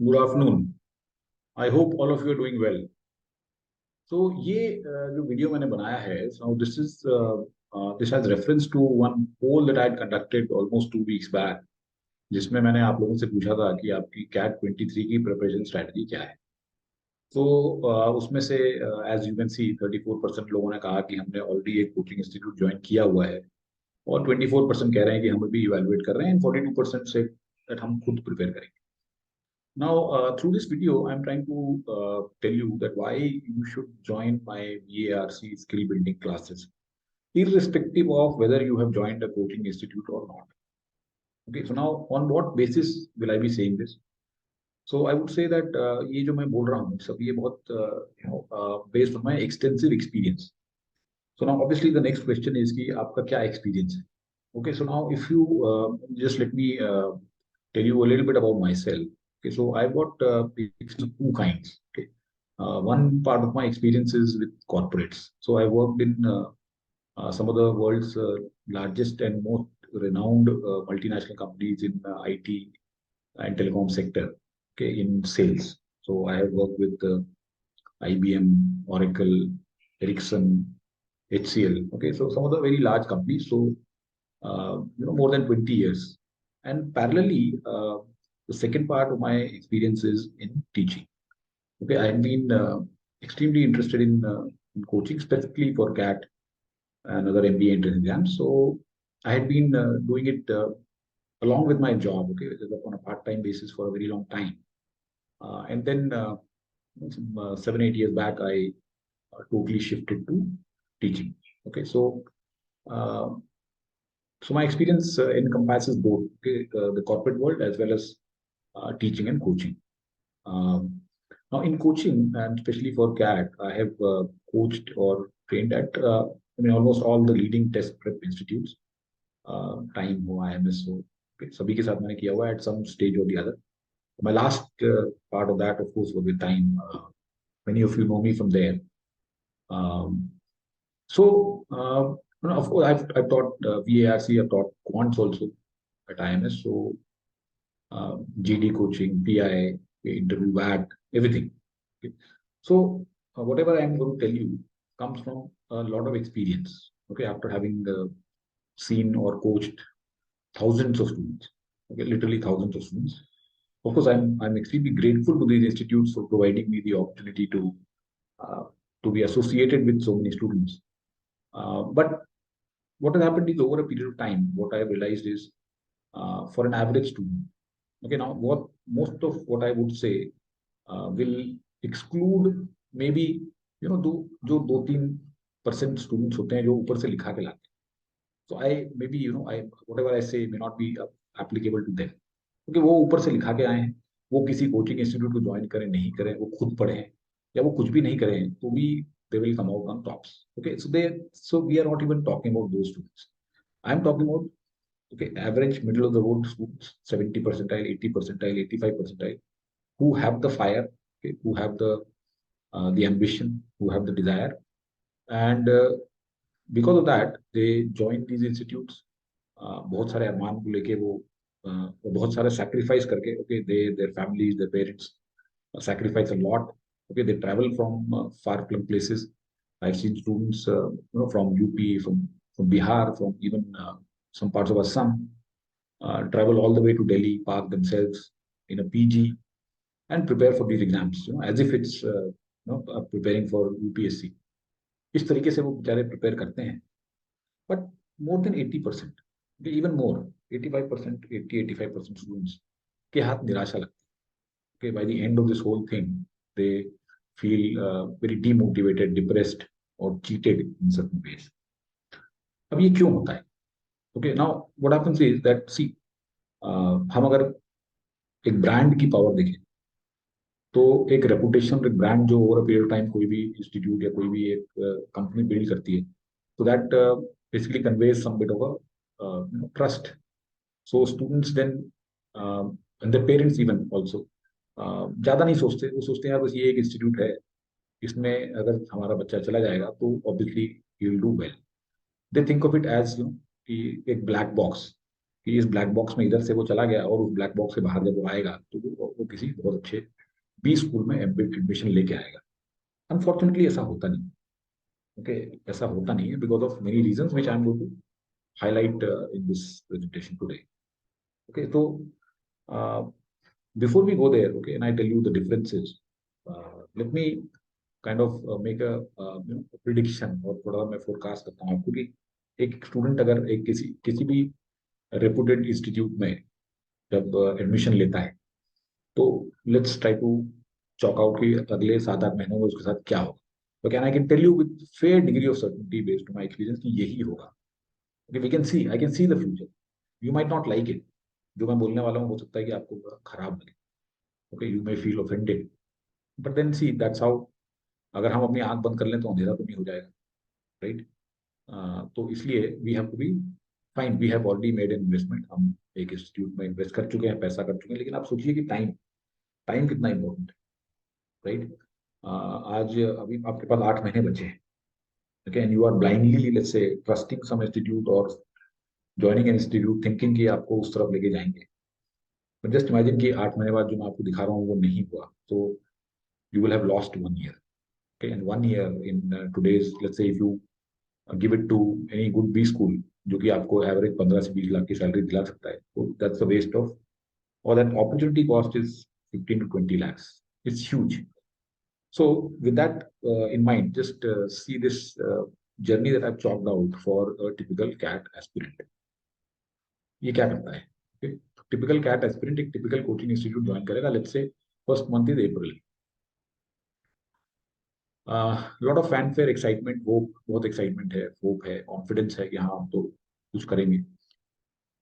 Good afternoon. I hope all of you are doing well. तो ये जो video मैंने बनाया है, so this has reference to one poll that I had conducted almost 2 weeks back, जिसमें मैंने आप लोगों से पूछा था कि आपकी कैट 23 की प्रिपरेशन स्ट्रेटजी क्या है। तो उसमें से एज यू कैन सी 34% लोगों ने कहा कि हमने ऑलरेडी एक कोचिंग इंस्टीट्यूट ज्वाइन किया हुआ है, और 24% कह रहे हैं कि हम अभी इवेलुएट कर रहे हैं, 42% से that हम खुद प्रिपेयर करेंगे। Now, through this video, I'm trying to tell you that why you should join my VARC skill building classes, irrespective of whether you have joined a coaching institute or not. Okay, so now on what basis will I be saying this? So I would say that ये जो मैं बोल रहा हूँ सब ये बहुत based on my extensive experience. So now obviously the next question is कि आपका क्या experience है? Okay, so now if you just let me tell you a little bit about myself. Okay, so I've got two kinds. Okay, one part of my experience is with corporates. So I worked in some of the world's largest and most renowned multinational companies in IT and telecom sector. Okay, in sales. So I have worked with IBM, Oracle, Ericsson, HCL. Okay, so some of the very large companies. So more than 20 years. And parallelly, the second part of my experience is in teaching. Okay, I have been extremely interested in coaching, specifically for CAT and other MBA entrance exams. So I had been doing it along with my job, okay, which is on a part-time basis for a very long time. And then 7, 8 years back, I totally shifted to teaching. Okay, uh, so my experience encompasses both, okay, the corporate world as well as teaching and coaching. Um, Now, in coaching, and especially for CAT, I have coached or trained at almost all the leading test prep institutes. Time हो, IMS हो, okay, सभी के साथ मैंने किया हुआ है at some stage or the other. My last part of that, of course, was with Time. Many of you know me from there. Um, of course, I've taught VARC, I've taught quants also at IMS. So GD coaching, PI, interview, VAT, everything. Okay. So whatever I'm going to tell you comes from a lot of experience. Okay, after having seen or coached thousands of students, okay, literally thousands of students. Of course, I'm extremely grateful to these institutes for providing me the opportunity uh, to be associated with so many students. But what has happened is over a period of time, what I have realized is for an average student. Okay, now what most of what I would say will exclude maybe जो 2-3% students होते हैं जो ऊपर से लिखा के लाते हैं. So I maybe I whatever I say may not be applicable to them. क्योंकि वो ऊपर से लिखा के आए हैं, वो किसी कोचिंग इंस्टीट्यूट को ज्वाइन करें नहीं करें, वो खुद पढ़े या वो कुछ भी नहीं करें तो भी they will come out on tops. Okay, so we are not even talking about those students. I'm talking about, okay, average middle of the road students, 70 percentile, 80 percentile, 85 percentile, who have the fire, okay, who have the ambition, who have the desire, and because of that they join these institutes. बहुत सारे अरमान को लेके वो बहुत सारे sacrifice करके, okay, their families, their parents sacrifice a lot. Okay, they travel from far flung places. I've seen students from UP, from Bihar, from even some parts of Assam, travel all the way to Delhi, park themselves in a PG, and prepare for these exams, as if it's preparing for UPSC. इस तरीके से वो बेचारे prepare करते हैं. But more than 80%, even more 85%, 80-85% students के हाथ निराशा लगती है. Okay, by the end of this whole thing, they feel very demotivated, depressed, or cheated in certain ways. अब ये क्यों होता है? Okay, now what happens is that, see, हम अगर एक ब्रांड की पावर देखें तो एक रेपुटेशन, एक ब्रांड जो over a period of time कोई भी इंस्टीट्यूट या कोई भी एक कंपनी बिल्ड करती है, तो that basically conveys some bit of a trust. So students then and their parents even also ज्यादा नहीं सोचते. वो सोचते हैं यार बस ये एक इंस्टीट्यूट है, इसमें अगर हमारा बच्चा चला जाएगा तो obviously he will do well. They think of it as कि एक ब्लैक बॉक्स, कि इस ब्लैक बॉक्स में इधर से वो चला गया और उस ब्लैक बॉक्स से बाहर जब वो आएगा तो वो किसी बहुत अच्छे बी स्कूल में एडमिशन लेके आएगा। अनफॉर्चुनेटली ऐसा होता नहीं। ओके, ऐसा होता नहीं है because of many reasons which I am going to highlight in this presentation today. Okay, so before we go there, okay, and I tell you the differences, let me kind of make a prediction और थोड़ा मैं forecast करता हूँ आपको कि एक student अगर एक किसी किसी भी रेपुटेड इंस्टीट्यूट में जब एडमिशन लेता है तो let's try to chalk out कि अगले 7-8 महीनों में उसके साथ क्या होगा। तो can I can tell you with fair degree of certainty based on my experience कि यही होगा। Okay, we can see, I can see the future. You might not like it. जो मैं बोलने वाला हूँ हो सकता है कि आपको बड़ा खराब लगे। Okay, you may feel offended. But then see, that's how, अगर हम अपनी आंख बंद कर लें तो अंधेरा तो नहीं हो जाएगा, right? तो इसलिए we have to be fine. We have already made an investment. हम एक इंस्टीट्यूट में इन्वेस्ट कर चुके हैं, पैसा कर चुके हैं, लेकिन आप सोचिए कि टाइम टाइम कितना इंपॉर्टेंट है, राइट? आज अभी आपके पास 8 महीने बचे हैं। Okay, and you are blindly, let's say, trusting some institute or joining institute thinking कि आपको उस तरफ लेके जाएंगे। बट जस्ट इमेजिन कि 8 महीने बाद जो मैं आपको दिखा रहा हूँ वो नहीं हुआ, तो you will have lost 1 year. Okay, and 1 year in today's, let's say if you give it to any good B school जो कि आपको एवरेज 15 से 20 लाख की सैलरी दिला सकता है, तो दैट्स अ वेस्ट ऑफ, और that opportunity cost is 15 to 20 lakhs। It's huge. So with that in mind, just see this journey that I've chalked out for a typical CAT aspirant. ये क्या करता है? Typical cat aspirant एक typical coaching institute join करेगा, let's say first month is April. Lot of fanfare, excitement, hope, बहुत excitement है, hope है, confidence है कि हाँ हम तो कुछ करेंगे।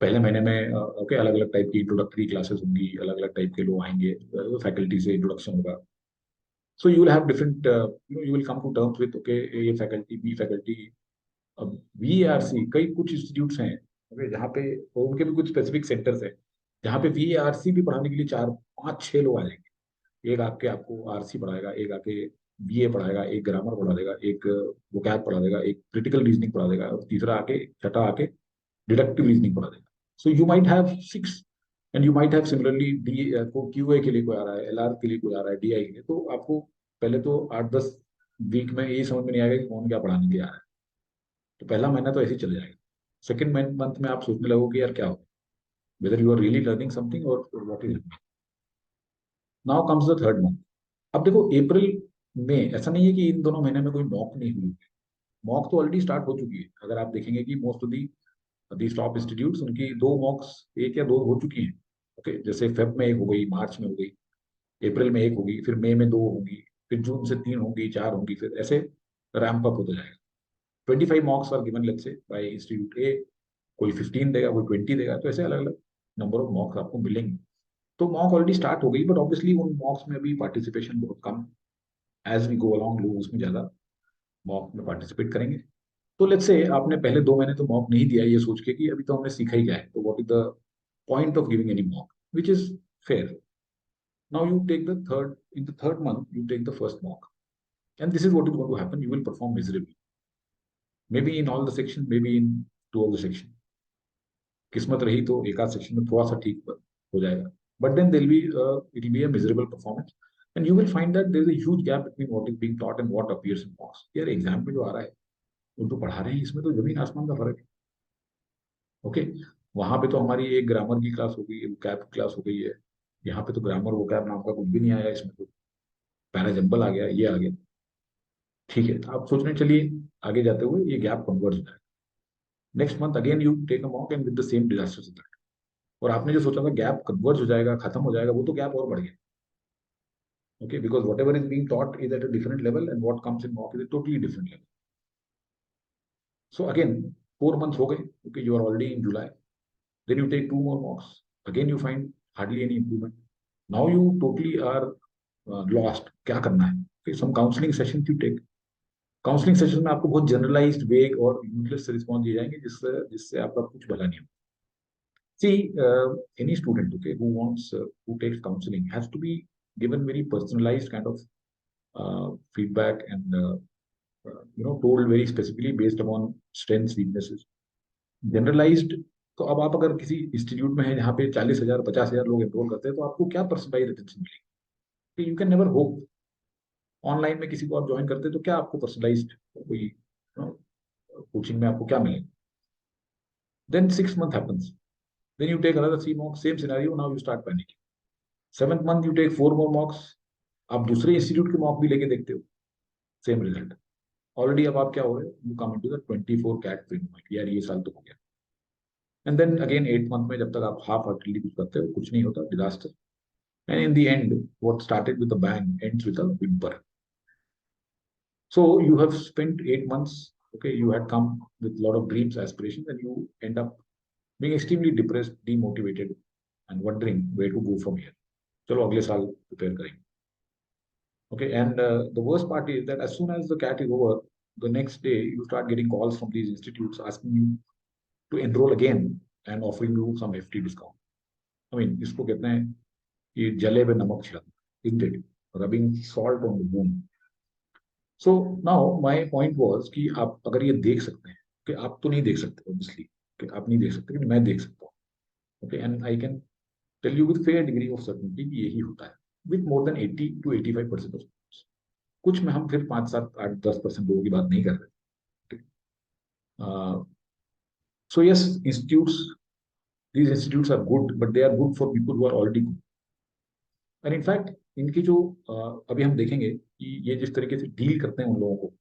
पहले महीने में ओके अलग अलग टाइप की इंट्रोडक्टरी क्लासेस होंगी, अलग अलग टाइप के लोग आएंगे, फैकल्टी से इंट्रोडक्शन होगा। So you will have different, you will come to terms with okay A faculty, B faculty. अब वीआरसी कई कुछ इंस्टीट्यूट्स हैं okay, जहाँ पे, और उनके भी कुछ स्पेसिफिक सेंटर्स हैं जहाँ पे वीआरसी भी पढ़ाने के लिए 4-5-6 लोग आ जाएंगे। एक आके आपको आरसी पढ़ाएगा, एक आके बीए पढ़ाएगा, एक ग्रामर पढ़ा देगा, एक वोकैब पढ़ा देगा, एक क्रिटिकल रीजनिंग पढ़ा देगा, और तीसरा आके, छठा आके डिडक्टिव रीजनिंग पढ़ा देगा। So you might have 6, and you might have similarly D को क्यूए के लिए कोई आ रहा है, एलआर के लिए कोई आ रहा है, डीआई के लिए। तो आपको पहले तो 8-10 वीक में ये समझ में नहीं आएगा कि कौन क्या पढ़ाने के लिए आ रहा है। तो पहला महीना तो ऐसे ही चले जाएगा। सेकेंड मंथ में आप सोचने लगोगे यार क्या हो, whether you are really learning something और what is. Now comes the third month. अब देखो अप्रैल में ऐसा नहीं है कि इन दोनों महीने में कोई मॉक नहीं हुई। मॉक तो ऑलरेडी स्टार्ट हो चुकी है। अगर आप देखेंगे कि most of the top institutes, उनकी 2 मॉक्स, एक या 2 हो चुकी हैं। ओके, जैसे फेब में एक हो गई, मार्च में हो गई, अप्रैल में एक होगी, फिर मई में 2 होंगी, फिर जून से 3 होंगी, 4 होंगी, फिर ऐसे रैंप अप होता जाएगा। 25 mocks are given let's say by institute A. कोई 15 देगा, कोई 20 देगा, तो ऐसे अलग अलग नंबर ऑफ मॉक्स आपको मिलेंगे। तो मॉक ऑलरेडी स्टार्ट हो गई, बट ऑब्वियसली उन मॉक्स में भी पार्टिसिपेशन बहुत कम। एज वी गो अलॉन्ग लोग उसमें ज्यादा मॉक में पार्टिसिपेट करेंगे। तो लेट्स से आपने पहले 2 महीने तो मॉक नहीं दिया, ये सोच के कि अभी तो हमने सीखा ही क्या है, तो what is the point of giving any mock, which is fair. Now you take the third, in the third month you take the first mock, and this is what is going to happen, you will perform miserably, may be in all the section, may be in 2 of the section. किस्मत रही तो एक आध section में थोड़ा सा ठीक हो जाएगा, but then there be it will be a miserable performance, and you will find that there is a huge gap between what is being taught and what appears in marks. यार exam में जो आ रहा है, वो तो पढ़ा रहे हैं, इसमें तो जमीन आसमान का फर्क है। ओके, वहां पे तो हमारी एक ग्रामर की क्लास हो गई, एक वोकैब की क्लास हो गई है। यहाँ पे तो ग्रामर वोकैब नाम का कुछ भी नहीं आया, इसमें तो पैरा जंबल आ गया, ये आ गया। ठीक है, आप सोच रहे चलिए आगे जाते हुए ये गैप कन्वर्ट हो जाएगा। Next month again you take a mock and with the same disaster result, और आपने जो सोचा था गैप कन्वर्ज हो जाएगा, खत्म हो जाएगा, वो तो गैप और बढ़ गया। Okay, because whatever is being taught is at a different level, and what comes in mock is a totally different level. So again, 4 months हो गए, okay, you are already in July. Then you take 2 more mocks. Again, you find hardly any improvement. Now you totally are lost. क्या करना है? Okay, some counseling sessions you take. Counselling session में आपको बहुत generalised, वेग और useless response दिए जाएंगे, जिससे जिससे आपका कुछ भला नहीं हो। See, any student, okay, who wants, who takes counseling has to be given very personalized kind of feedback, and told very specifically based upon strengths, weaknesses. Generalized तो अब आप अगर किसी इंस्टीट्यूट में है जहाँ पे 40,000 50,000 लोग एनरोल करते हैं, तो आपको क्या परसेंटाइज रिटेंशन मिलेगी? You can never hope. Online में किसी को आप ज्वाइन करते हैं तो क्या आपको पर्सनलाइज्ड कोई कोचिंग में आपको क्या मिलेगा? Then 6 month happens. Then you take another 3 mocks, same scenario. Now you start panicking. Seventh month you take 4 more mocks. आप दूसरे इंस्टीट्यूट के मॉक भी लेके देखते हो, सेम रिजल्ट। ऑलरेडी अब आप क्या हो गए, you come into the 24 CAT framework, यार ये साल तो हो गया। एंड देन अगेन 8 month में जब तक आप हाफ हार्टली कुछ करते हो, कुछ नहीं होता, disaster. And in the end what started with a bang ends with a whimper. So you have spent 8 months. Okay, you had come with a lot of dreams, aspirations, and you end up being extremely depressed, demotivated, and wondering where to go from here. चलो अगले साल prepare करेंगे. Okay, and the worst part is that as soon as the CAT is over, the next day you start getting calls from these institutes asking you to enroll again and offering you some FT discount. I mean, इसको कहते हैं कि जले पे नमक छिड़कना, isn't it? Rubbing salt on the wound. So now my point was कि आप अगर ये देख सकते हैं, कि आप तो नहीं देख सकते ऑब्वियसली, कि आप नहीं देख सकते, कि मैं देख सकता हूँ। Okay, and I can tell you with fair degree of certainty कि यही होता है with more than 80 to 85% of. कुछ में हम फिर 5 7 8 10% लोगों की बात नहीं कर रहे। So yes, institutes, these institutes are good, but they are good for people who are already good. And in fact, इनकी जो अभी हम देखेंगे कि ये जिस तरीके से डील करते हैं उन लोगों को,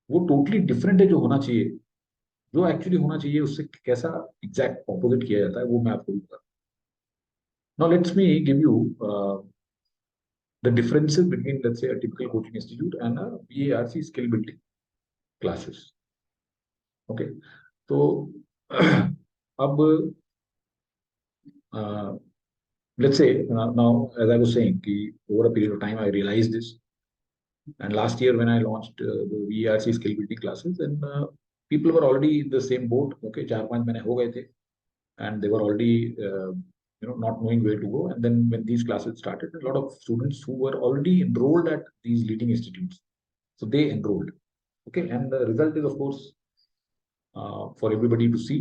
वो टोटली डिफरेंट है जो होना चाहिए। जो एक्चुअली होना चाहिए उससे कैसा एग्जैक्ट ऑपोजिट किया जाता है, वो मैं आपको बता। Now let's me give you the differences between let's say a typical coaching institute and a VARC skill building classes. Okay, तो अब let's say now as I was saying कि over a period of time I realized this, and last year when I launched the VARC skill building classes, and people were already in the same boat. Okay, 4 5 महीने हो गए थे, and they were already not knowing where to go. And then when these classes started, a lot of students who were already enrolled at these leading institutes, so they enrolled. Okay, and the result is of course for everybody to see.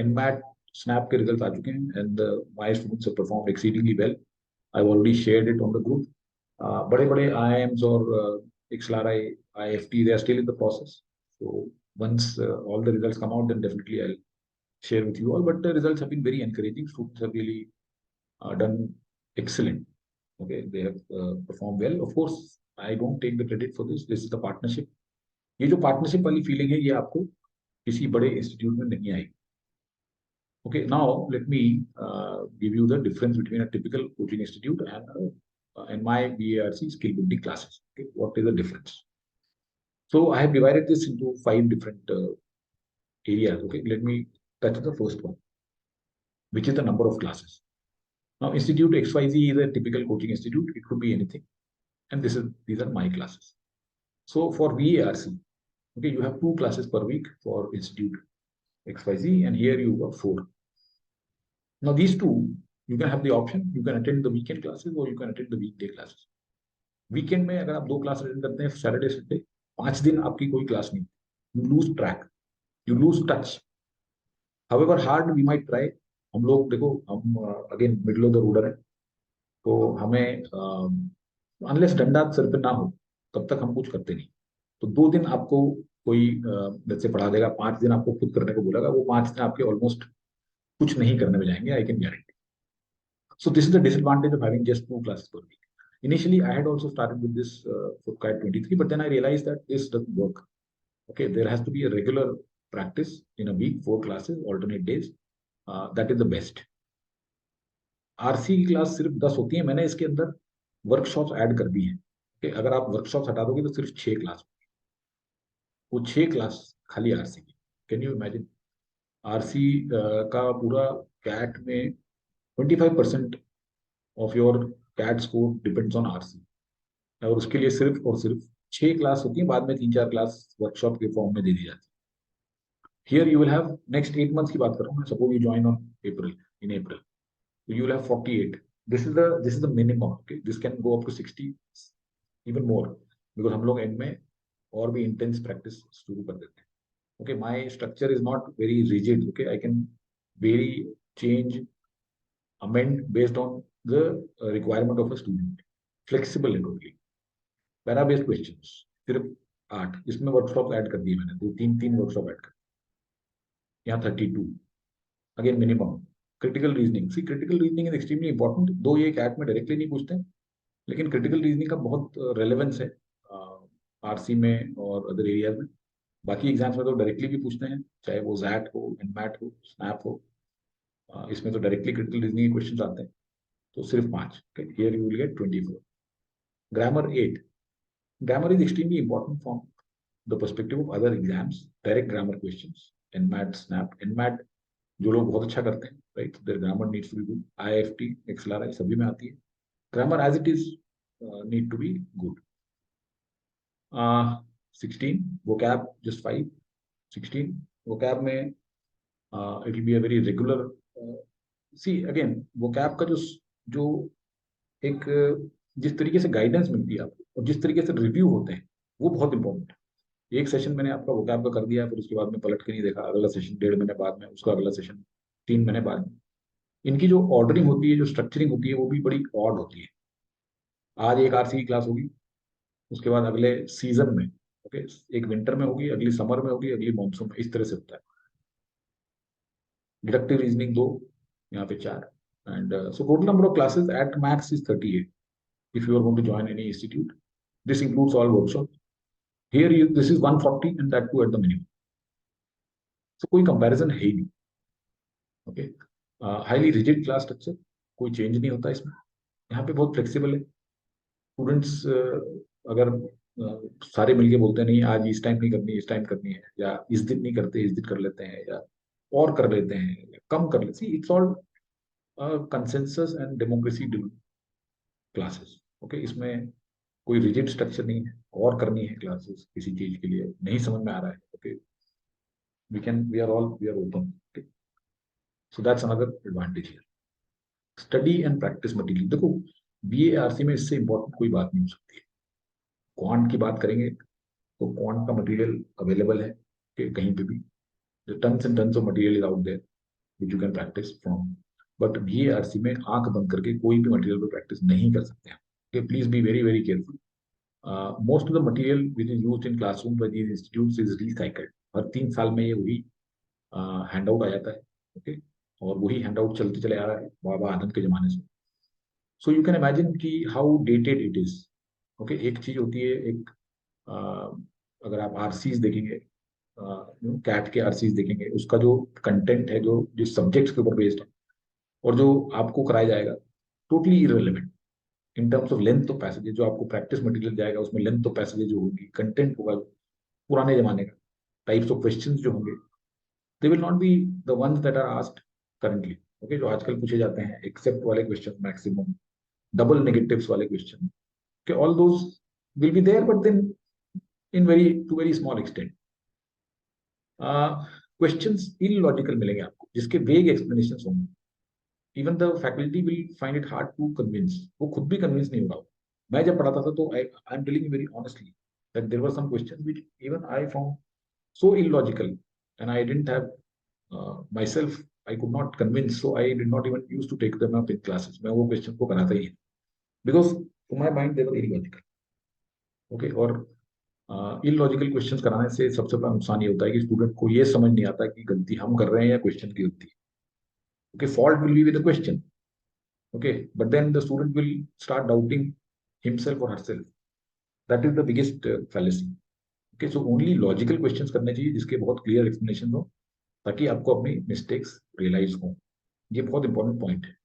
NMAT snap के results आ चुके हैं, and my students have performed exceedingly well. I've already shared it on the group. बड़े बड़े IIMs और XLRI, IFT, they are still in the process. So once all the results come out, then definitely I'll share with you all. But the results have been very encouraging. Students have really done excellent. Okay, they have performed well. Of course, I don't take the credit for this. This is the partnership. ये जो partnership वाली feeling है, ये आपको किसी बड़े institute में नहीं आएगी। Okay, now let me give you the difference between a typical coaching institute and my VARC skill building classes. Okay, what is the difference? So I have divided this into 5 different areas. Okay, let me touch the first one, which is the number of classes. Now, Institute XYZ is a typical coaching institute. It could be anything, and these are my classes. So for VARC, okay, you have 2 classes per week for Institute XYZ, and here you got 4. Now these two, you can have the option. You can attend the weekend classes or you can attend the weekday classes. Weekend में अगर आप 2 class attend करते हैं, Saturday Sunday, 5 दिन आपकी कोई class नहीं, you lose track, you lose touch. However hard we might try, हम लोग देखो, हम again middle of the roader है, तो हमें अनलेस डंडा सर पे ना हो तब तक हम कुछ करते नहीं। तो 2 दिन आपको कोई जैसे पढ़ा देगा, 5 दिन आपको खुद करने को बोलेगा, वो 5 दिन आपके ऑलमोस्ट कुछ नहीं करने में जाएंगे, I can guarantee. So this is the disadvantage of having just 2 classes per week. Initially, I had also started with this for CAT 23, but then I realized that this doesn't work. Okay, there has to be a regular practice in a week, 4 classes, alternate days. That is the best. RC की class सिर्फ 10 होती है, मैंने इसके अंदर workshops add कर दी हैं। okay, अगर आप वर्कशॉप्स हटा दोगे तो सिर्फ 6 क्लास, वो 6 क्लास खाली आरसी की। Can you imagine? आरसी का पूरा कैट में 25% of your CAT score depends on RC, और उसके लिए सिर्फ और सिर्फ 6 क्लास होती है, बाद में 3 4 क्लास वर्कशॉप के फॉर्म में दे दी जाती है। Here you will have next 8 months की बात कर रहा हूँ मैं, suppose you join on April, in April, so you will have 48. This is the minimum. Okay, this can go up to 60, even more, because हम लोग एंड में और भी इंटेंस प्रैक्टिस शुरू कर देते हैं। Okay, my structure is not very rigid. Okay, I can vary, change, amend based on the requirement of a student. Flexible है totally. पैरा बेस्ड क्वेश्चंस सिर्फ 8, इसमें वर्कशॉप ऐड कर दिए मैंने, दो तीन तीन वर्कशॉप ऐड कर, यहाँ 32 again minimum. Critical reasoning, C critical reasoning is extremely important, though ये कैट में डायरेक्टली नहीं पूछते हैं, लेकिन क्रिटिकल रीजनिंग का बहुत रेलेवेंस है आरसी में और अदर एरियाज में. बाकी एग्जाम्स में तो डायरेक्टली भी पूछते हैं, चाहे वो जैट हो, एनमैट हो, स्नैप हो, इसमें तो डायरेक्टली क्रिटिकल रीजनिंग के क्वेश्चन आते हैं. तो सिर्फ 5. Here you will get 24. Grammar 8. Grammar is extremely important from the perspective of other exams. Direct grammar questions, NMAT, SNAP. NMAT जो लोग बहुत अच्छा करते हैं, right, there grammar needs to be good. IFT, XLRI सभी में आती है. Grammar as it is need to be good. 16 vocab, just 5. 16 vocab में it will be a very regular. See again, vocab का जो जो एक जिस तरीके से गाइडेंस मिलती है आपको और जिस तरीके से रिव्यू होते हैं, वो बहुत इंपॉर्टेंट है. एक सेशन मैंने आपका vocab का कर दिया, फिर उसके बाद में पलट के नहीं देखा, अगला सेशन 1.5 महीने बाद में, उसका अगला सेशन 3 महीने बाद में. इनकी जो ऑर्डरिंग होती है, जो स्ट्रक्चरिंग होती है, वो भी बड़ी ऑड होती है. आज एक आरसी की क्लास होगी, उसके बाद अगले सीजन में, ओके, एक विंटर में होगी, अगली समर में होगी, अगली मानसून में, इस तरह से होता है. डिडक्टिव रीजनिंग 2, यहाँ पे 4. And so total number of classes at max is 38 if you are going to join any institute. This includes all workshops. Here this is 140 and that too at the minimum. So कोई comparison है ही नहीं. Okay, highly rigid class structure, कोई change नहीं होता इसमें. यहाँ पे बहुत फ्लेक्सिबल है. स्टूडेंट्स अगर सारे मिलके बोलते हैं नहीं आज इस टाइम नहीं करनी, इस टाइम करनी है, या इस दिन नहीं करते, इस दिन कर लेते हैं, या और कर लेते हैं, या कम कर लेते हैं, it's all consensus and democracy classes. Okay, इसमें कोई रिजिड स्ट्रक्चर नहीं है. और करनी है क्लासेस किसी चीज के लिए, नहीं समझ में आ रहा है, okay, we are open. So that's another advantage here. Study and practice material, देखो बीएआरसी में इससे इंपॉर्टेंट कोई बात नहीं हो सकती है. क्वांट की बात करेंगे तो क्वांट का मटेरियल अवेलेबल है कि कहीं पे भी, tons and tons of material is out there which you can practice from. But BARC में आंख बंद करके कोई भी मटेरियल पर प्रैक्टिस नहीं कर सकते हैं. Okay, please be very very careful. Most of the material which is used in classroom by these institutes is recycled. हर 3 साल में ये वही हैंडआउट आ जाता है. ओके, और वही हैंडआउट चलते चले आ रहा है बाबा आनंद के जमाने से. सो यू कैन इमेजिन कि how dated it is. Okay, एक चीज होती है, एक अगर आप आरसीज देखेंगे, कैट के आरसीज देखेंगे, उसका जो कंटेंट है, जो जिस सब्जेक्ट्स के ऊपर बेस्ड है, और जो आपको कराया जाएगा, totally irrelevant in terms of length of passages. जो आपको प्रैक्टिस मटेरियल जाएगा उसमें लेंथ ऑफ पैसेजेस जो होगी, कंटेंट होगा पुराने जमाने का, टाइप्स ऑफ क्वेश्चंस जो होंगे, they will not be the ones that are asked currently. Okay, जो आजकल पूछे जाते हैं, एक्सेप्ट वाले क्वेश्चन, मैक्सिमम डबल नेगेटिव्स वाले question, okay, all those will be there, but then in very small extent. Questions illogical मिलेंगे आपको, जिसके वेग एक्सप्लेनेशन होंगे. Even the faculty will find it hard to convince. वो खुद भी convince नहीं होगा. मैं जब पढ़ाता था तो I am telling very honestly that there were some questions which even I found so illogical, and I didn't have myself, I could not convince, so I did not even used to take them up in classes. मैं वो question को बनाता ही नहीं, because to my mind they were illogical. Okay, और illogical questions कराने से सबसे बड़ा नुकसान ये होता है कि स्टूडेंट को ये समझ नहीं आता कि गलती हम कर रहे हैं या क्वेश्चन की गलती है. Okay, fault will be with the question. Okay, but then the student will start doubting himself और herself. That is the biggest fallacy. Okay, so only logical questions करने चाहिए जिसके बहुत क्लियर एक्सप्लेनेशन हो, ताकि आपको अपनी मिस्टेक्स रियलाइज हो. ये बहुत इंपॉर्टेंट पॉइंट है.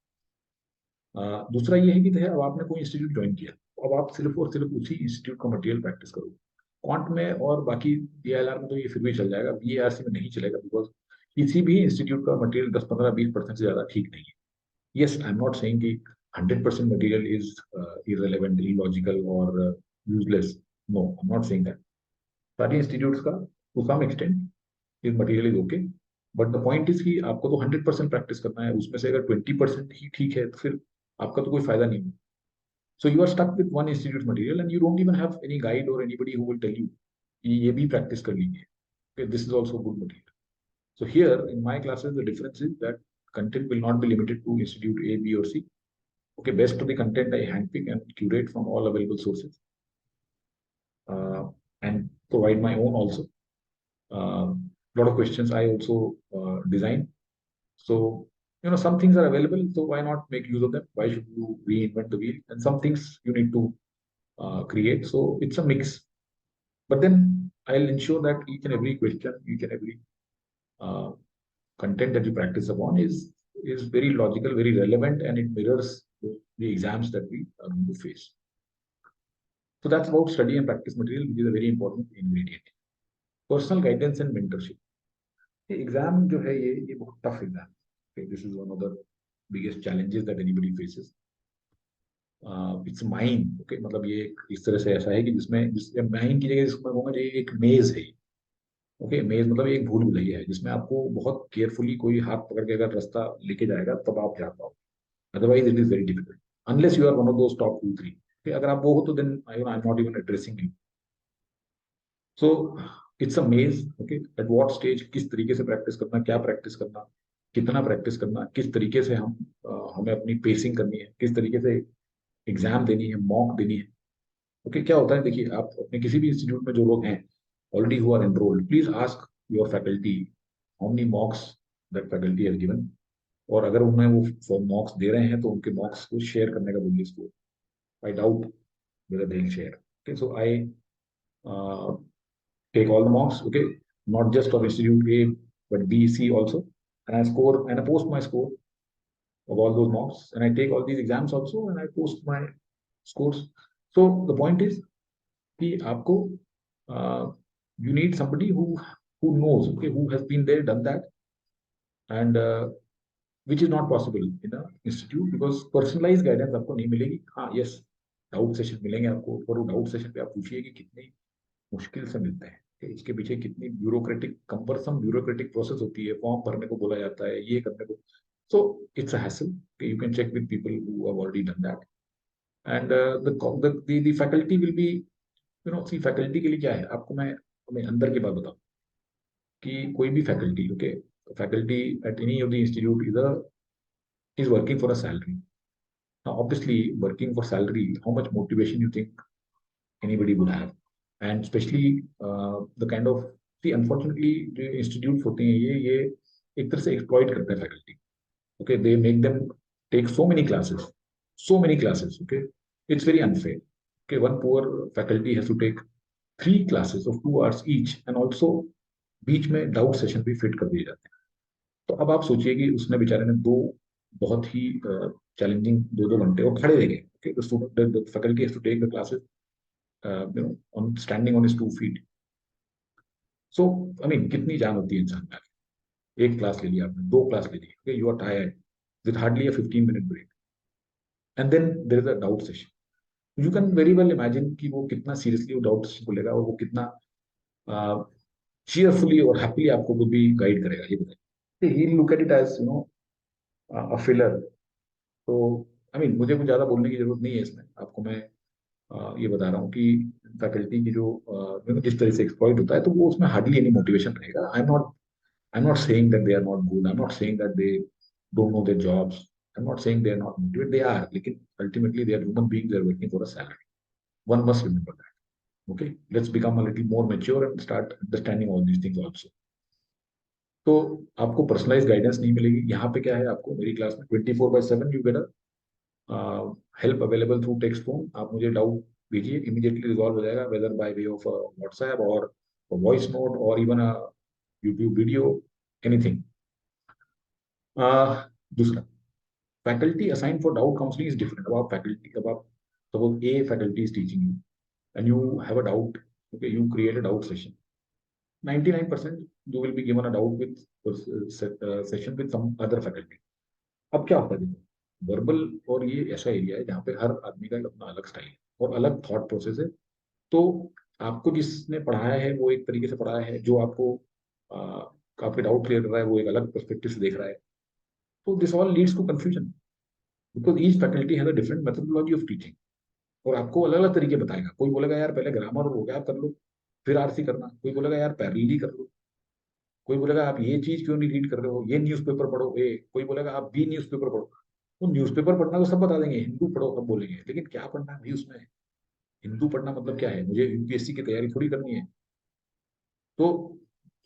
दूसरा ये है कि अब आपने कोई इंस्टीट्यूट ज्वाइन किया, अब आप सिर्फ और सिर्फ उसी इंस्टीट्यूट का मटेरियल प्रैक्टिस करो. क्वांट में और बाकी डीएलआर में तो ये फिर भी चल जाएगा, बीएआरसी में नहीं चलेगा, बिकॉज किसी भी इंस्टीट्यूट का मटेरियल 10-15-20% से ज्यादा ठीक नहीं है. Yes, I am not saying कि 100% मटेरियल इज इररिलेवेंट, इलॉजिकल और useless. No, I am not saying that. सारे इंस्टीट्यूट्स का to some extent is material is okay, but the point is कि आपको तो 100% प्रैक्टिस करना है. उसमें से अगर 20% ही ठीक है तो फिर आपका तो कोई फायदा नहीं है. So you are stuck with one institute's material and you don't even have any guide or anybody who will tell you कि ये भी प्रैक्टिस कर लीजिए. Okay, this is also good material. So here in my classes, the difference is that content will not be limited to institute A, B, or C. Okay, best of the content I handpick and curate from all available sources, uh, and provide my own also. A lot of questions I also design. So, some things are available, so why not make use of them? Why should you reinvent the wheel? And some things you need to create. So it's a mix. But then I'll ensure that each and every question, each and every uh, content that you practice upon is very logical, very relevant, and it mirrors the exams that we are going to face. So that's about study and practice material, which is a very important ingredient. Personal guidance and mentorship. Exam जो है ये बहुत tough exam है. This is one of the biggest challenges that anybody faces. It's mine. Okay, मतलब ये इस तरह से ऐसा है कि जिसमें माइन की जगह जिसको मैं कहूँगा ये एक मेज है. ओके, मेज मतलब एक भूल भुलैया है जिसमें आपको बहुत केयरफुली कोई हाथ पकड़ के अगर रास्ता लेके जाएगा तब आप जा पाओ. Otherwise it is very difficult unless you are one of those top 2 3. अगर आप वो हो तो then I am not even addressing you. So it's a maze. Okay, at what stage किस तरीके से प्रैक्टिस करना, क्या प्रैक्टिस करना, कितना प्रैक्टिस करना, किस तरीके से हमें अपनी पेसिंग करनी है, किस तरीके से एग्जाम देनी है, मॉक देनी है. ओके, क्या होता है देखिए, आप अपने किसी भी इंस्टीट्यूट में जो लोग हैं already who are enrolled, please ask your faculty how many mocks that faculty has given. और अगर उन्हें वो मॉक्स दे रहे हैं तो उनके मॉक्स को शेयर करने का बोलिए इसको. I doubt whether they'll share. Okay, so I take all the marks, okay, not just of Institute A, but B, C also. And I score and I post my score of all those marks. And I take all these exams also and I post my scores. So the point is कि आपको you need somebody who knows, okay, who has been there, done that, and which is not possible in a institute because personalized guidance आपको नहीं मिलेगी. हाँ, yes, doubt session मिलेंगे आपको, और doubt session पे आप पूछिए कि कितनी मुश्किल से मिलते हैं कि इसके पीछे कितनी ब्यूरोक्रेटिक कंपरसम ब्यूरोक्रेटिक प्रोसेस होती है, फॉर्म भरने को बोला जाता है, ये करने को. So it's a hassle. You can check with people who have already done that. And the faculty will be, see faculty के लिए क्या है, आपको मैं अंदर की बात बताऊं कि कोई भी faculty, okay, faculty at any of the institute is working for a salary. Obviously, working for salary, how much motivation you think anybody would have? And especially the kind of, see, unfortunately जो institutes होते हैं ये एक तरह से exploit करते हैं faculty. Okay, they make them take so many classes. Okay, it's very unfair. Okay, one poor faculty has to take 3 classes of 2 hours each, and also बीच में डाउट सेशन भी फिट कर दिए जाते हैं. तो अब आप सोचिए कि उसने बेचारे ने दो बहुत ही चैलेंजिंग 2 घंटे और खड़े रह गए. Okay, the faculty has to take the classes on standing on his 2 feet. So I mean, कितनी जान होती है इंसान में. एक क्लास ले लिया आपने, 2 क्लास ले ली, okay, you are tired with hardly a 15-minute break, and then there is a doubt session. You can very well imagine कि वो कितना सीरियसली वो डाउट सेशन को लेगा और वो कितना चीयरफुली और हैप्पीली आपको को भी गाइड करेगा. ये बताइए, he look at it as a filler. तो आई मीन, मुझे कुछ ज्यादा बोलने की जरूरत नहीं है इसमें. आपको मैं ये बता रहा हूँ कि फैकल्टी की जो जिस तरह से एक्सप्लॉइट होता है तो वो उसमें हार्डली एनी मोटिवेशन रहेगा. I'm not saying that they are not good. I'm not saying that they don't know their jobs. I'm not saying they are not motivated. They are. लेकिन ultimately they are human beings. They are working for a salary. One must remember that. Okay. Let's become a little more mature and start understanding all these things also. तो आपको personalise guidance नहीं मिलेगी. यहाँ पे क्या है, आपको मेरी क्लास में 24/7 you get a help available through text phone. आप मुझे डाउट भेजिए, इमीडिएटली रिजॉल्व हो जाएगा, whether by way of WhatsApp और वॉइस नोट और even a YouTube video, anything. दूसरा, faculty assigned for doubt counseling is different. About faculty, about suppose a faculty is teaching you and you have a doubt. Okay, you create a doubt session. 99% you will be given a doubt with session with some other faculty. अब क्या होता है, verbal और ये ऐसा area है जहाँ पे हर आदमी का अपना अलग स्टाइल है और अलग थॉट प्रोसेस है. तो आपको जिसने पढ़ाया है वो एक तरीके से पढ़ाया है, जो आपको आपके डाउट क्लियर कर रहा है वो एक अलग पर्सपेक्टिव से देख रहा है. तो this all leads to confusion because each faculty has a different methodology of teaching और आपको अलग अलग तरीके बताएगा. कोई बोलेगा यार पहले ग्रामर और वोकैब कर लो, फिर आरसी करना. कोई बोलेगा यार पैरेलली कर लो. कोई बोलेगा आप ये चीज क्यों नहीं रीड कर रहे हो, ये न्यूज़पेपर पढ़ो, ये कोई बोलेगा आप भी न्यूज़पेपर पढ़ो। तो न्यूज़पेपर पढ़ना तो सब बता देंगे, हिंदू पढ़ो सब बोलेंगे, लेकिन क्या पढ़ना है भाई उसमें? हिंदू पढ़ना मतलब क्या है? मुझे यूपीएससी की तैयारी थोड़ी करनी है। So,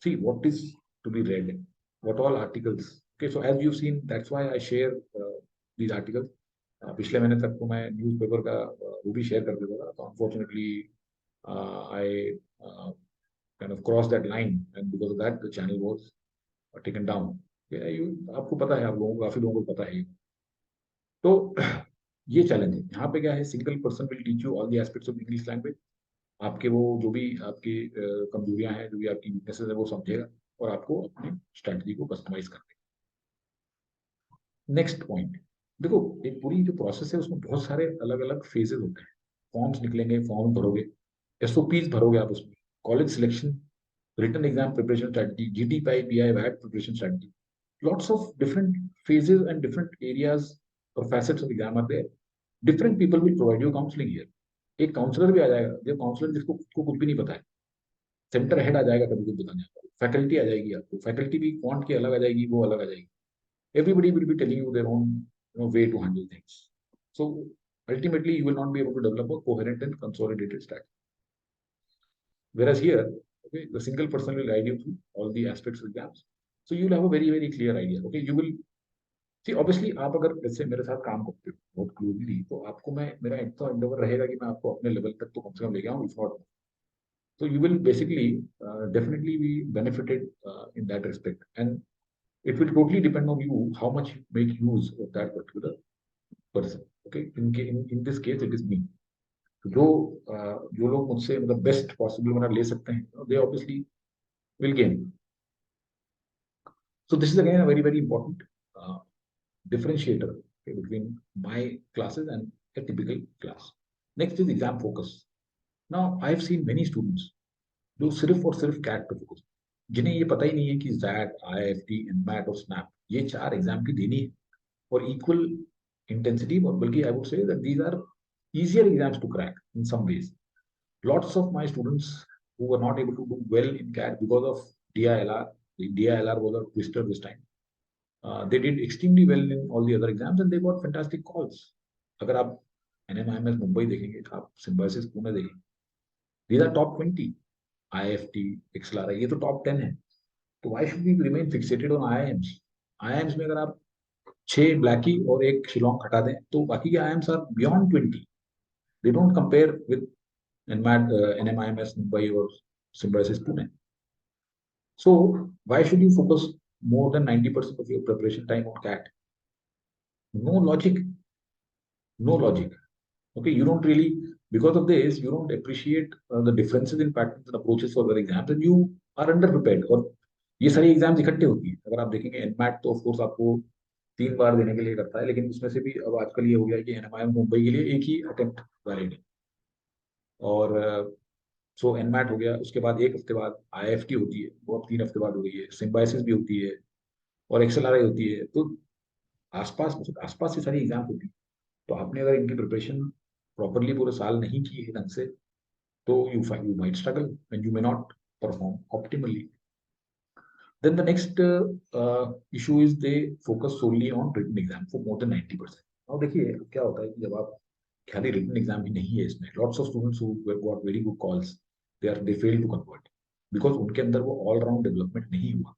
see what is to be read, what all articles. Okay, so as you've seen, that's why I share these articles. पिछले महीने तक तो मैं न्यूज़पेपर का वो भी शेयर कर देता था, तो unfortunately I kind of crossed that line, and because of that the channel was taken down. Yeah, you, आपको पता है, आप लोगों को, काफी लोगों को पता है। तो ये चैलेंज है यहाँ पे। क्या है, single person will teach you all the aspects of English language. आपके वो जो भी आपकी कमजोरियां हैं, जो भी आपकी वीकनेसेस है, वो समझेगा और आपको अपनी स्ट्रैटेजी को कस्टमाइज कर देगा। नेक्स्ट पॉइंट, देखो एक पूरी जो प्रोसेस है उसमें बहुत सारे अलग अलग फेजेस होते हैं। फॉर्म्स निकलेंगे, फॉर्म भरोगे, एसओपीज भरोगे आप उसमें, college selection, written exam preparation strategy, GD PI PI वैट preparation strategy, lots of different phases and different areas or facets of exam are there. Different people will provide you counseling here. एक counsellor भी आ जाएगा, जो counsellor जिसको को कुछ भी नहीं पता है, सेंटर हेड आ जाएगा कभी कुछ बताने, फैकल्टी आ जाएगी, आपको फैकल्टी भी क्वांट की अलग आ जाएगी, वो अलग आ जाएगी। Everybody will be telling you their own way to handle things. So ultimately you will not be able to develop a coherent and consolidated strategy. Whereas here, okay, the single person will guide you through all the aspects of exams, so you will have a very very clear idea. Okay, you will see, obviously आप अगर जैसे मेरे साथ काम करते हो बहुत closely, तो आपको मैं, मेरा तो एंडेवर रहेगा कि मैं आपको अपने लेवल तक तो कम से कम लेके आऊँ, if not, so you will basically definitely be benefited in that respect, and it will totally depend on you how much you make use of that particular person. Okay, in this case it is me. जो जो लोग मुझसे मतलब best possible बना ले सकते हैं, they obviously will gain. So this is again a very very important differentiator, okay, between my classes and a typical class. Next is exam focus. Now I have seen many students जो सिर्फ और सिर्फ cat पे focus, जिन्हें ये पता ही नहीं है कि जैट, आईएफटी, एनमैट और स्नैप, ये चार एग्जाम की देनी है, और इक्वल इंटेंसिटी, और बल्कि I would say that these are easier exams to crack in some ways. Lots of my students who were not able to do well in CAT because of DILR, the DILR was a twister this time. They did extremely well in all the other exams and they got fantastic calls. अगर आप NMIMS Mumbai देखेंगे, आप symbiosis Pune देखेंगे, these are top 20. IFT, XLR, ये तो top 10 है। तो why should we remain fixated on IIMs? IIMs में अगर आप 6 ब्लैकी और एक शिलोंग हटा दें, तो बाकी के IIMs are beyond 20. They don't compare with NMAT, NMIMS Mumbai or Symbiosis Pune. So why should you focus more than 90% of your preparation time on CAT? No logic, no logic. Okay, you don't really, because of this, you don't appreciate the differences in patterns and approaches for other exams, and you are underprepared. और ये सारी exams इकट्ठे होती है। अगर आप देखेंगे NMAT तो ऑफकोर्स आपको 3 बार देने के लिए करता है, लेकिन उसमें से भी अब आजकल ये हो गया है कि एनएमआई मुंबई के लिए एक ही अटेम्प्ट वैलिड है। और सो एनमैट हो गया, उसके बाद एक हफ्ते बाद आईएफटी होती है, वो अब 3 हफ्ते बाद हो गई है, सिम्बायोसिस भी होती है, और एक्सएलआरआई होती है। तो आसपास आसपास ये सारी एग्जाम होती है। तो आपने अगर इनकी प्रिपरेशन प्रॉपरली पूरे साल नहीं की है ढंग से, तो you might struggle and you may not perform optimally. Then the next issue is they focus solely on written exam for more than 90%. Now देखिए क्या होता है कि जब आप, खाली written exam ही नहीं है इसमें, lots of students who got very good calls, they fail to convert because उनके अंदर वो all round development नहीं हुआ.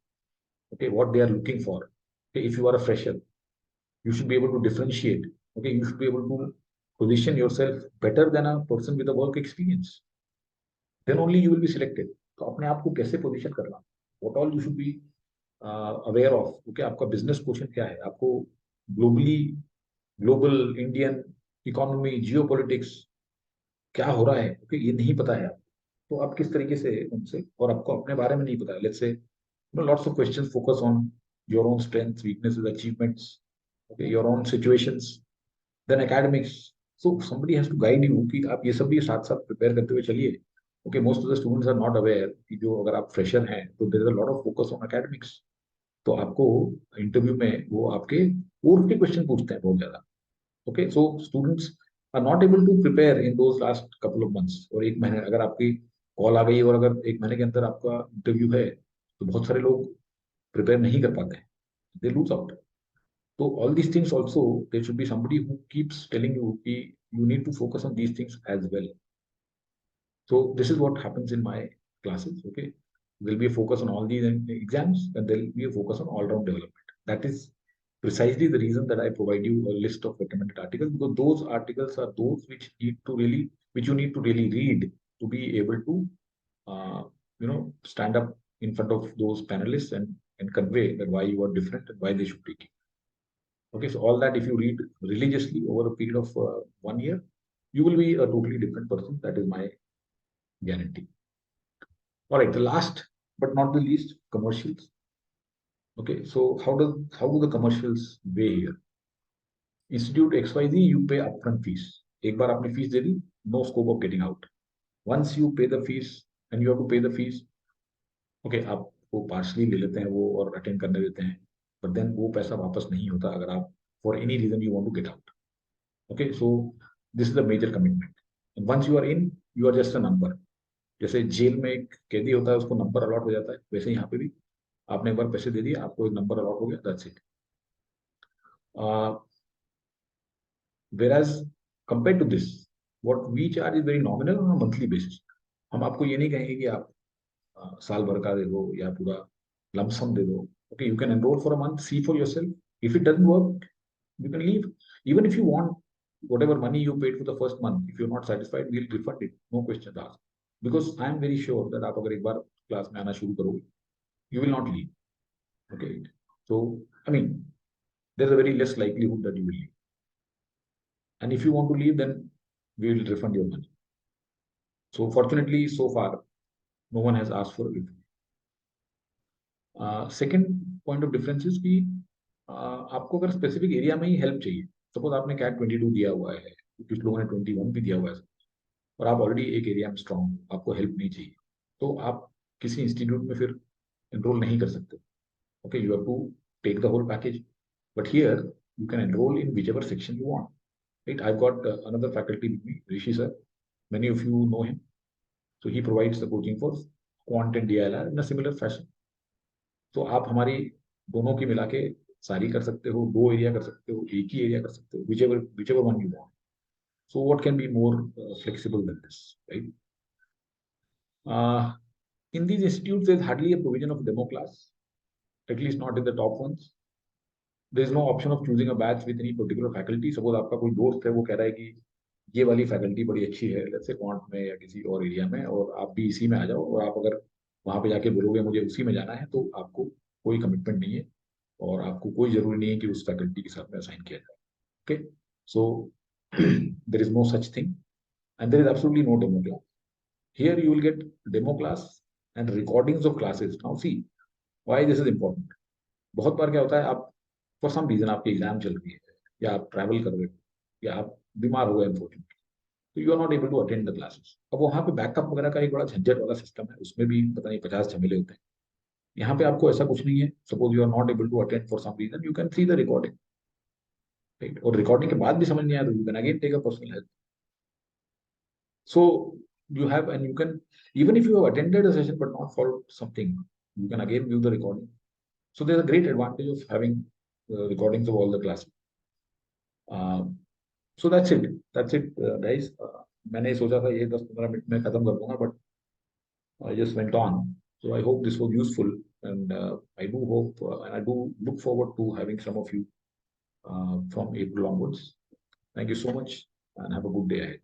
Okay, what they are looking for. Okay, if you are a fresher, you should be able to differentiate. Okay, you should be able to position yourself better than a person with a work experience. Then only you will be selected. तो अपने आप को कैसे position करना, what all you should be aware of. Okay, आपका business question क्या है, आपको globally, global Indian economy, geopolitics क्या हो रहा है, ओके, ये नहीं पता है आप, तो आप किस तरीके से उनसे, और आपको अपने बारे में नहीं पता है, let's say lots of questions focus on your own strengths, weaknesses, achievements, okay, your own situations, then academics. So somebody has to guide you कि आप ये सब भी साथ साथ प्रिपेयर करते हुए चलिए। Okay, most of the students are not aware कि जो अगर आप फ्रेशर हैं तो there is a lot of focus on academics. तो आपको इंटरव्यू में वो आपके कोर्स के क्वेश्चन पूछते हैं बहुत ज्यादा। Okay, so students are not able to prepare in those last couple of months. और एक महीने अगर आपकी कॉल आ गई और अगर एक महीने के अंदर आपका इंटरव्यू है, तो बहुत सारे लोग प्रिपेयर नहीं कर पाते हैं, दे लूज आउट. तो all these things also, there should be somebody who keeps telling you कि you need to focus on these things as well. So this is what happens in my classes. Okay, there'll be a focus on all these exams, and there'll be a focus on all-round development. That is precisely the reason that I provide you a list of recommended articles, because those articles are those which you need to really read to be able to, stand up in front of those panelists and convey that why you are different and why they should take you. Okay, so all that if you read religiously over a period of 1 year, you will be a totally different person. That is my guarantee. All right, the last but not the least, commercials. Okay, so how do the commercials weigh here? Institute XYZ, you pay upfront fees. एक बार आपने fees they the, no scope of getting out. Once you pay the fees and you have to pay the fees, okay, आप वो partially ले लेते हैं वो और attend करने देते हैं, but then वो पैसा वापस नहीं होता अगर आप for any reason you want to get out. Okay, so this is the major commitment. And once you are in, you are just a number. जैसे जेल में एक कैदी होता है उसको नंबर अलॉट हो जाता है, वैसे यहाँ पे भी आपने एक बार पैसे दे दिए, आपको एक नंबर अलॉट हो गया, that's it. Whereas compared to this, what we charge is very nominal on a monthly basis. हम आपको ये नहीं कहेंगे कि आप साल भर का दे दो या पूरा लमसम दे दो. Okay, you can enroll for a month, see for yourself. If it doesn't work, you can leave. Even if you want whatever money you paid for the first month, if you're not satisfied, we'll refund it. No questions asked. Because I am very sure that आप अगर एक बार class में आना शुरू करोगे, you will not leave. Okay, so I mean, there's a very less likelihood that you will leave. And if you want to leave, then we will refund your money. So fortunately, so far, no one has asked for a refund. Second point of difference is कि आपको अगर specific area में ही help चाहिए, suppose आपने cat 22 दिया हुआ है, कुछ लोगों ने 21 भी दिया हुआ है, और आप ऑलरेडी एक एरिया में स्ट्रांग, आपको हेल्प नहीं चाहिए, तो आप किसी इंस्टीट्यूट में फिर एनरोल नहीं कर सकते. Okay, you have to take the whole package, but here you can enroll in whichever section you want. Right? I've got another faculty with me, Rishi sir. Many of you know him. So he provides the coaching for quant and DLR in a similar fashion. तो आप हमारी दोनों की मिला के सारी कर सकते हो, दो एरिया कर सकते हो, एक ही एरिया कर सकते हो, whichever one you want. So what can be more flexible than this, right? In these institutes, there's hardly a provision of demo class, at least not in the top ones. There is no option of choosing a batch with any particular faculty. Suppose आपका कोई दोस्त है, वो कह रहा है कि ये वाली फैकल्टी बड़ी अच्छी है, लेट्स से क्वांट में या किसी और एरिया में, और आप भी इसी में आ जाओ, और आप अगर वहां पे जाके बोलोगे मुझे उसी में जाना है, तो आपको कोई कमिटमेंट नहीं है और आपको कोई जरूरी नहीं है कि उस फैकल्टी के साथ में असाइन किया जाए. Okay, so there is no such thing and there is absolutely no demo class. Here you will get demo class and recordings of classes. Now see why this is important. बहुत बार क्या होता है, आप for some reason आपकी exam चल रही है, या आप ट्रैवल कर रहे हो, या आप बीमार हो गए अनफॉर्चुनेटली, तो you are not able to attend the classes. अब वहां पे बैकअप वगैरह का एक बड़ा झंझट वाला सिस्टम है, उसमें भी पता नहीं 50 झमेले होते हैं. यहाँ पे आपको ऐसा कुछ नहीं है. Suppose you are not able to attend for some reason, you can see the recording, right? और रिकॉर्डिंग के बाद भी समझ नहीं आया तो you can again take a personal help. So you have, and you can, even if you have attended a session but not followed something, you can again view the recording. So there's a great advantage of having recordings of all the classes. So that's it guys. मैंने सोचा था ये 10-15 minute में खत्म कर दूंगा, but I just went on. So I hope this was useful, and I do hope and I do look forward to having some of you from April onwards. Thank you so much and have a good day ahead.